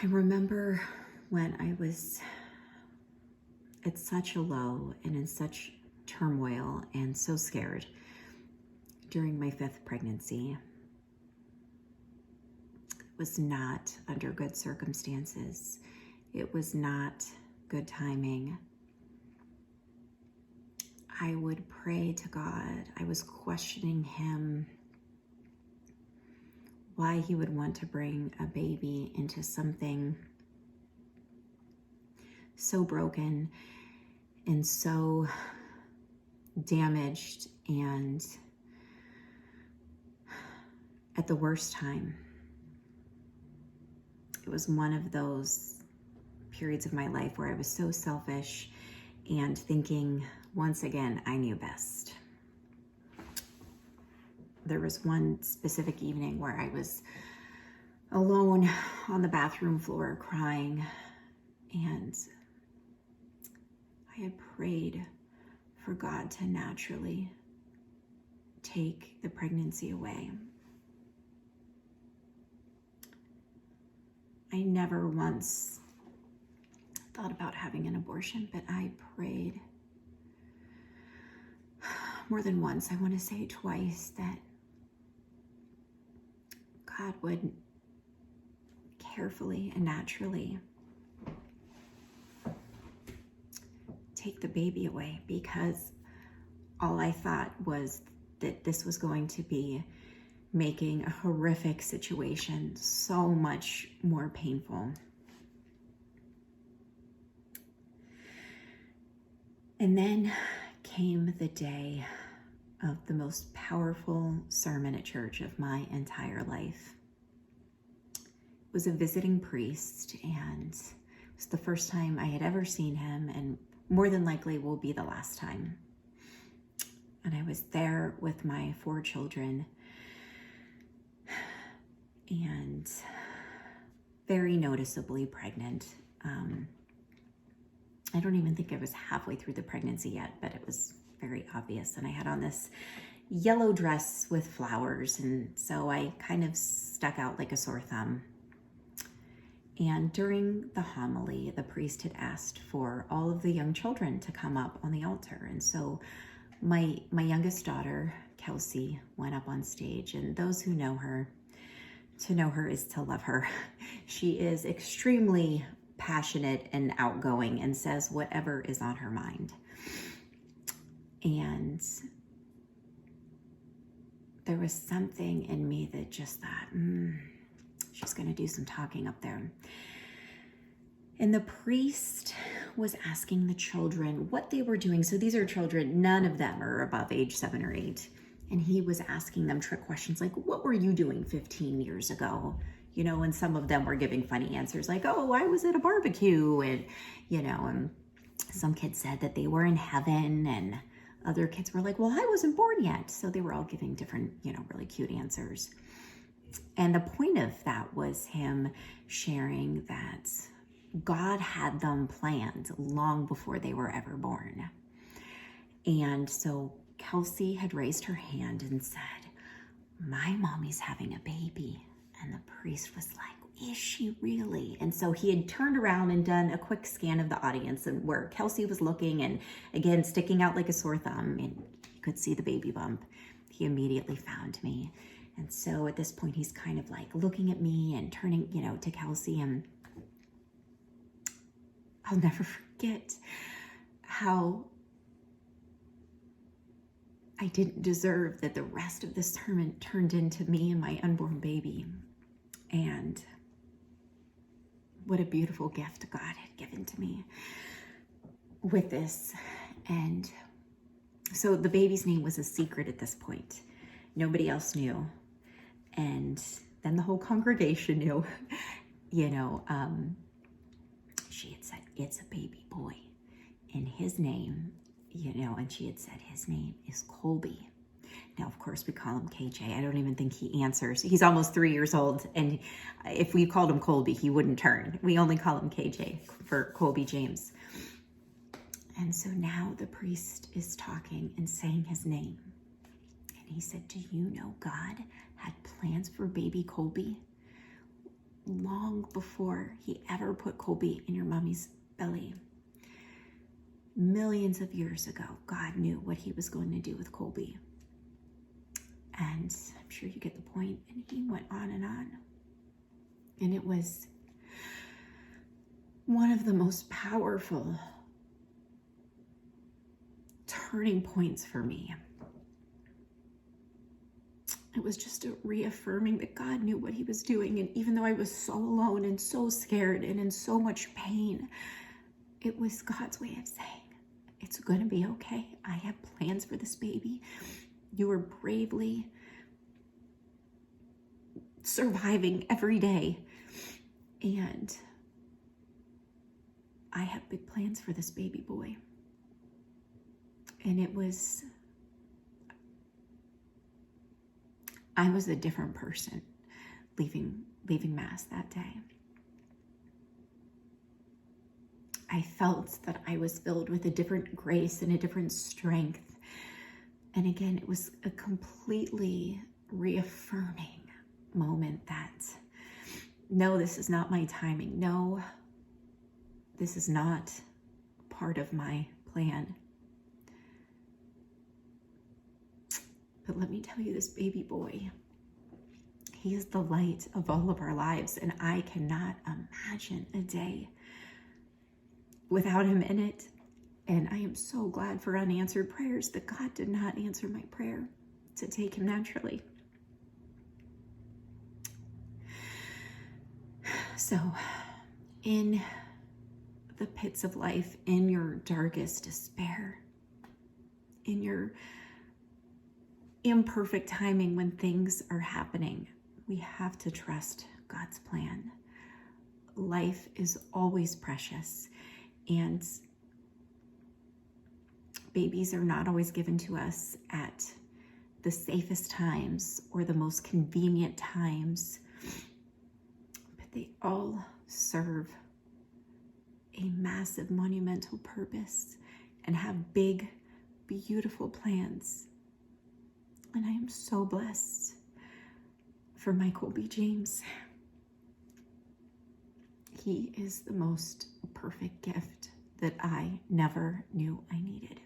I remember when I was at such a low and in such turmoil and so scared during my 5th pregnancy. It was not under good circumstances. It was not good timing. I would pray to God. I was questioning him, why he would want to bring a baby into something so broken and so damaged and at the worst time. It was one of those periods of my life where I was so selfish and thinking, once again, I knew best. There was one specific evening where I was alone on the bathroom floor crying, and I had prayed for God to naturally take the pregnancy away. I never once thought about having an abortion, but I prayed more than once, I want to say twice, that God would carefully and naturally take the baby away, because all I thought was that this was going to be making a horrific situation so much more painful. And then came the day of the most powerful sermon at church of my entire life. It was a visiting priest, and it was the first time I had ever seen him, and more than likely will be the last time. And I was there with my 4 children, and very noticeably pregnant. I don't even think I was halfway through the pregnancy yet, but it was very obvious. And I had on this yellow dress with flowers, and so I kind of stuck out like a sore thumb. And during the homily, the priest had asked for all of the young children to come up on the altar. And so my youngest daughter, Kelsey, went up on stage, and those who know her, to know her is to love her. She is extremely passionate and outgoing and says whatever is on her mind. And there was something in me that just thought, she's going to do some talking up there. And the priest was asking the children what they were doing. So these are children, none of them are above age 7 or 8. And he was asking them trick questions like, what were you doing 15 years ago? You know, and some of them were giving funny answers like, oh, I was at a barbecue. And, you know, and some kids said that they were in heaven, and other kids were like, well, I wasn't born yet. So they were all giving different, really cute answers. And the point of that was him sharing that God had them planned long before they were ever born. And so Kelsey had raised her hand and said, my mommy's having a baby. And the priest was like, is she really? And so he had turned around and done a quick scan of the audience, and where Kelsey was looking and again sticking out like a sore thumb, and you could see the baby bump. He immediately found me. And so at this point, he's kind of like looking at me and turning, to Kelsey. And I'll never forget how I didn't deserve that the rest of the sermon turned into me and my unborn baby. And what a beautiful gift God had given to me with this. And so the baby's name was a secret at this point. Nobody else knew. And then the whole congregation knew, she had said, it's a baby boy. And his name, and she had said, his name is Colby. Now, of course, we call him KJ. I don't even think he answers. He's almost 3 years old. And if we called him Colby, he wouldn't turn. We only call him KJ for Colby James. And so now the priest is talking and saying his name. And he said, do you know God had plans for baby Colby long before he ever put Colby in your mommy's belly. Millions of years ago, God knew what he was going to do with Colby. And I'm sure you get the point. And he went on and on. And it was one of the most powerful turning points for me. It was just a reaffirming that God knew what he was doing. And even though I was so alone and so scared and in so much pain, it was God's way of saying, it's going to be okay. I have plans for this baby. You are bravely surviving every day. And I have big plans for this baby boy. And I was a different person leaving Mass that day. I felt that I was filled with a different grace and a different strength. And again, it was a completely reaffirming moment that, no, this is not my timing. No, this is not part of my plan. But let me tell you, this baby boy, he is the light of all of our lives. And I cannot imagine a day without him in it. And I am so glad for unanswered prayers that God did not answer my prayer to take him naturally. So in the pits of life, in your darkest despair, in your imperfect timing when things are happening, we have to trust God's plan. Life is always precious, and babies are not always given to us at the safest times or the most convenient times, but they all serve a massive, monumental purpose and have big, beautiful plans. And I am so blessed for my Colby James. He is the most perfect gift that I never knew I needed.